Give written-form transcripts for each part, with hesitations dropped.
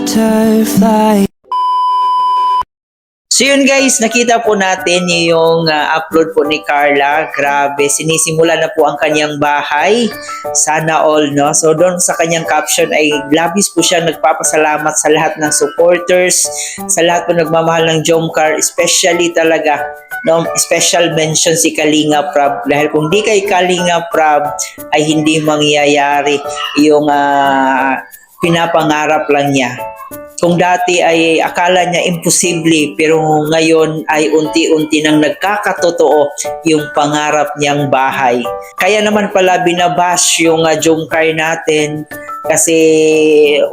butterfly. So yun guys, nakita po natin yung upload po ni Carla. Grabe, sinisimula na po ang kanyang bahay. Sana all, no? So doon sa kanyang caption ay labis po siya nagpapasalamat sa lahat ng supporters, sa lahat po nagmamahal ng Jomcar, especially talaga, no? Special mention si Kalinga Prab. Dahil kung di kay Kalinga Prab ay hindi mangyayari yung pinapangarap lang niya. Kung dati ay akala niya imposible, pero ngayon ay unti-unti nang nagkakatotoo yung pangarap niyang bahay. Kaya naman pala binabash yung Jomcar natin kasi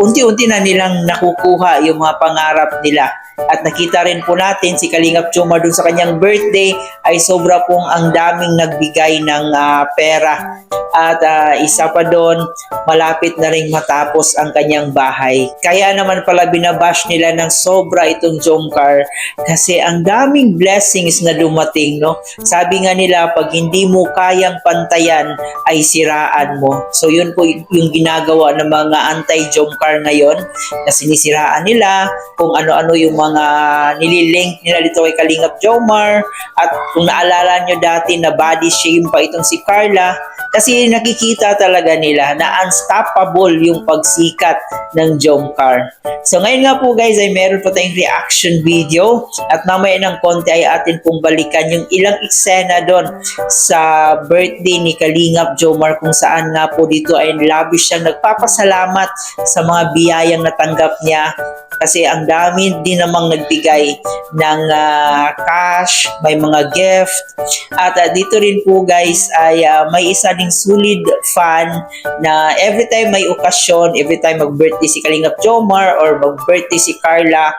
unti-unti na nilang nakukuha yung mga pangarap nila. At nakita rin po natin si Kalingap Jomar dun sa kanyang birthday ay sobra pong ang daming nagbigay ng pera. At isa pa doon, malapit na rin matapos ang kanyang bahay. Kaya naman pala binabash nila ng sobra itong Jomcar kasi ang daming blessings na dumating, no? Sabi nga nila, pag hindi mo kayang pantayan, ay siraan mo. So yun po yung ginagawa ng mga anti-Jomcar ngayon na sinisiraan nila kung ano-ano yung mga nililink nila dito kay Kalingap Jomar. At kung naalala nyo dati na body shame pa itong si Carla, kasi nakikita talaga nila na unstoppable yung pagsikat ng Jomcar. So ngayon nga po guys ay meron po tayong reaction video at mamaya ng konti ay atin pong balikan yung ilang eksena doon sa birthday ni Kalingap Jomar kung saan nga po dito ay labish siyang nagpapasalamat sa mga biyayang natanggap niya. Kasi ang dami din namang nagbigay ng cash, may mga gift. At dito rin po guys ay may isa ding solid fan na every time may okasyon, every time mag-birthday si Kalingap Jomar or mag-birthday si Carla,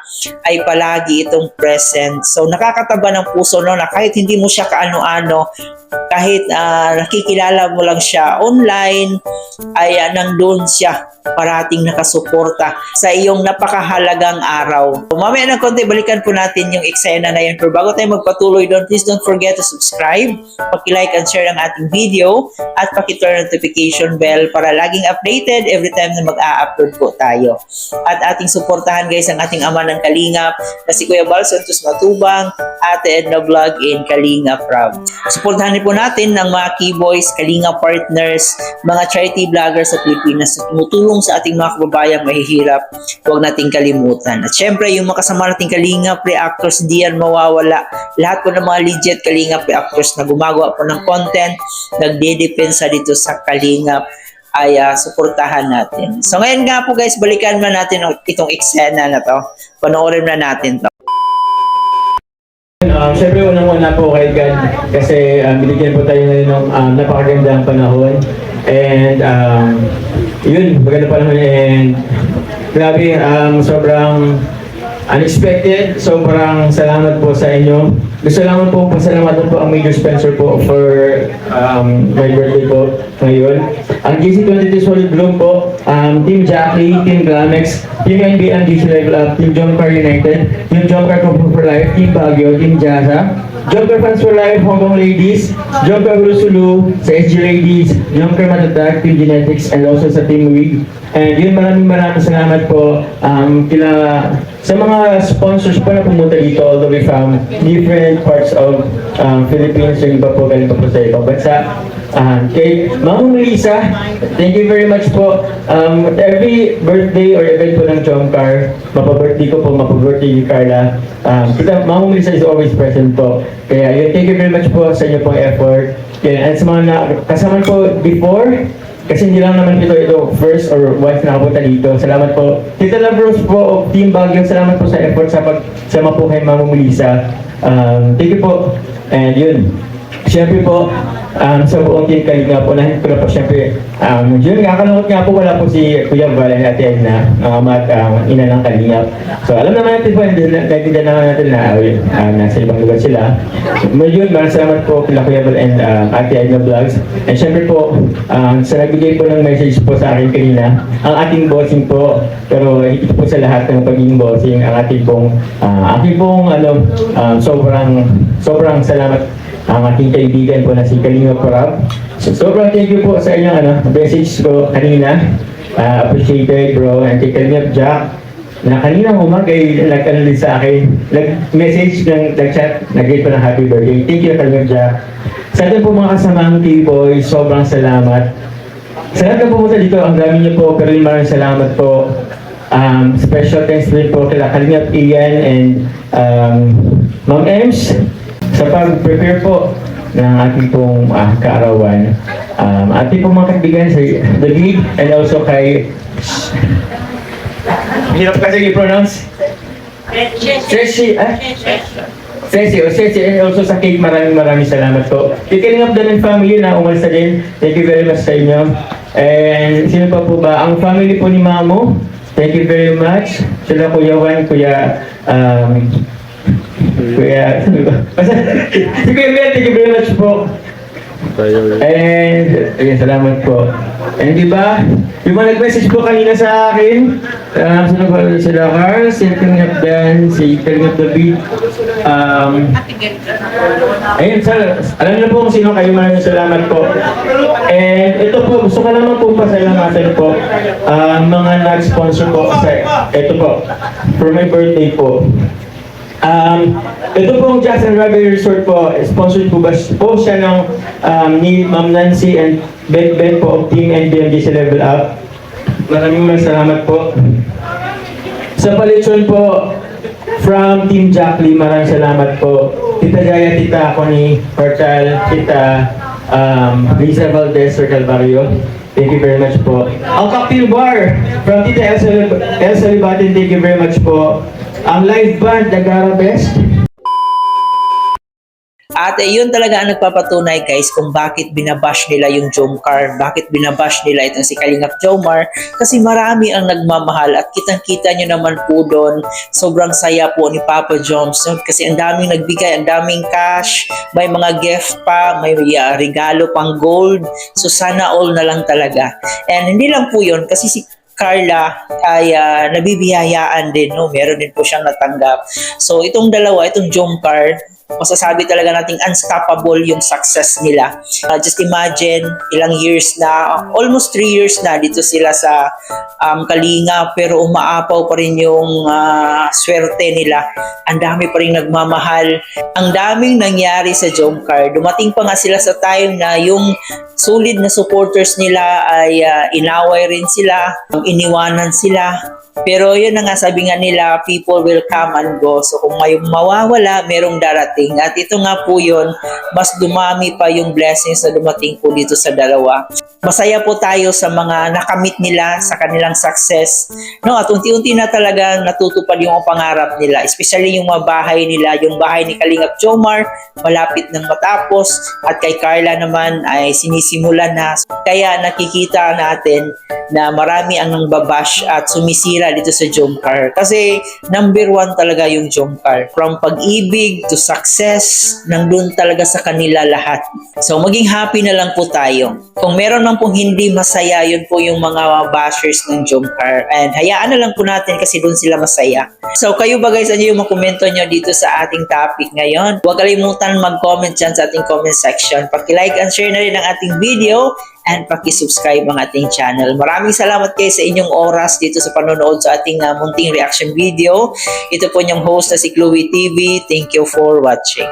ay palagi itong present. So nakakataba ng puso no, na kahit hindi mo siya kaano-ano, kahit nakikilala mo lang siya online, ay nandun siya parating nakasuporta sa iyong napakahalagang araw. So, mamaya ng konti, balikan po natin yung eksena na yun. Pero bago tayo magpatuloy doon, please don't forget to subscribe, paki-like and share ang ating video, at paki-turn notification bell para laging updated every time na mag-a-upload po tayo. At ating suportahan guys ang ating ama ng Kalingap na si Kuya Bal Santos Matubang, Ate Edna Vlog in Kalingap Prab. Suportahan din po natin ng mga keyboys, Kalingap partners, mga charity vloggers sa Pilipinas na tumutulong sa ating mga kababayang mahihirap. Huwag nating kalimutan. At syempre, yung mga kasama nating Kalingap reactors, di yan mawawala. Lahat po ng mga legit Kalingap reactors na gumagawa po ng content, nagdedepensa dito sa Kalingap, ay suportahan natin. So ngayon nga po guys, balikan na natin itong eksena na to. Panoorin na natin to. Siyempre unang-una po kay God kasi binigyan po tayo ngayon ng napakagandang panahon and yun, maganda pa naman and grabe, sobrang unexpected, sobrang salamat po sa inyo. Gusto lang po pasalamatan po ang major sponsor po for my birthday po ngayon. Ang GC22 Solid Bloom po, Team Jackie, Team Glamex, Team NBN, GC Level Up, Team Jomcar United, Team Jomcar for Life, Team Baguio, Team Jaza, Jomcar Fans for Life, Hong Kong Ladies, Jomcar Rusulu, sa SG Ladies, Jomcar Matatak, Team Genetics, and also sa Team WIG. And yun, maraming salamat po sa mga sponsors po na pumunta dito all the way from different parts of Philippines, yung iba po galing pa po sa ibang bansa. Kay Ma'am Melissa, thank you very much po. Every birthday or event po ng Jomcar, mapa-birthday ko po, mapa-birthday ni Carla, Ma'am Melissa is always present po. Kaya yun, thank you very much po sa inyo pong effort. Kaya, at sa mga kasama po before, kasi hindi lang naman ito first or once na nakapunta dito. Salamat po. Tita Labros po of Team Baguio, salamat po sa effort sa pagsama po kay Ma'am Melissa. Thank you po. And yun, siyempre po, sa buong team Kalingap po, nahin ko na po siyempre, yun, kakalungkot nga po, wala po si Kuya Val and Ate Edna, ina ng Kalingap. So, alam naman natin po, nagtinda naman natin na nasa ibang lugar sila. Yun, maraming salamat po kila Kuya Val and Ate Edna Vlogs. And siyempre po, sa nagbigay po ng message po sa akin kanina, ang ating bossing po, pero higit po sa lahat ng pagiging bossing, ang ating pong, sobrang salamat ang aking kaibigan po na si Kalingap Prab. So, sobrang thank you po sa inyong message ko kanina. Appreciated bro. And kay Kalingap Jack, na kaninang umaga ay nag-ano din sa akin, nag-message, nag-chat, nag-give ko ng happy birthday. Thank you, Kalingap Jack. Sa atin po mga kasamang K-Boy, sobrang salamat. Sa lahat na pumunta dito, ang dami niyo po, pero maraming salamat po. Special thanks din po kila Kalingap Ian and Ma'am Ems sa pag-prepare po ng ating pong kaarawan. Ating pong mga kaibigan sa David and also kay... Hirap kasi i-pronounce? Ceci. Ceci, and also sa cake, maraming salamat po. Kikaling up din ng family na umalis na din. Thank you very much sa inyo. And sino pa po ba? Ang family po ni Mamo. Thank you very much. Sila Kuya Juan, Kuya... si Kuya Ben, thank you very much po. And, ayun, salamat po. And di ba, yung mga nag-message po kanina sa akin, sino ba sila Carl, si Kalingap Dan, si Kalingap David, ayun, alam niyo po kung sino kayo, maraming salamat po. And ito po, gusto ko naman po pasalamatan po, mga nag-sponsor po, ito po, for my birthday po. Ito pong Jackson Rabbit Resort po, sponsored po ba po siya ng ni Ma'am Nancy and Ben po of Team NBMG sa Level Up. Maraming salamat po. Sa palitsyon po, from Team Jack Lee, maraming salamat po. Tita Jaya, Tita Connie Portal, Tita Lisa Valdez, Sir Calvario. Thank you very much po. Ang Cocktail Bar, from Tita Elsa Libatin, thank you very much po. Ang live band, Nagara Best. At yun talaga ang nagpapatunay guys kung bakit binabash nila yung Jomcar, bakit binabash nila itong si Kalingap Jomar, kasi marami ang nagmamahal at kitang-kita nyo naman po doon, sobrang saya po ni Papa Joms kasi ang daming nagbigay, ang daming cash, may mga gift pa, may regalo pang gold, so sana all na lang talaga. And hindi lang po yun, kasi si Carla ay nabibiyayaan din, no? Meron din po siyang natanggap. So itong dalawa, itong Jomcar, masasabi talaga nating unstoppable yung success nila. Just imagine, ilang years na, almost 3 years na dito sila sa Kalinga, pero umaapaw pa rin yung swerte nila. Ang dami pa rin nagmamahal. Ang daming nangyari sa Jomcar. Dumating pa nga sila sa time na yung solid na supporters nila ay inaway rin sila, iniwanan sila. Pero yun na nga, sabi nga nila, people will come and go. So kung may mawawala, merong darating. At ito nga po yun, mas dumami pa yung blessings na dumating po dito sa dalawa. Masaya po tayo sa mga nakamit nila, sa kanilang success. No, at unti-unti na talaga natutupad yung pangarap nila. Especially yung mga bahay nila, yung bahay ni Kalingap Jomar, malapit nang matapos. At kay Carla naman ay sinisimulan na. Kaya nakikita natin na marami ang nangbabash at sumisira dito sa Jomcar. Kasi number 1 talaga yung Jomcar. From pag-ibig to success, nandun talaga sa kanila lahat. So maging happy na lang po tayo. Kung meron man pong hindi masaya, yun po yung mga bashers ng Jomcar. And hayaan na lang po natin kasi dun sila masaya. So kayo ba guys, ano yung mga komento nyo dito sa ating topic ngayon? Huwag kalimutan mag-comment dyan sa ating comment section. Paki-like and share na rin ang ating video and paki-subscribe ang ating channel. Maraming salamat kayo sa inyong oras dito sa panonood sa ating munting reaction video. Ito po niyong host na si Chloe TV. Thank you for watching.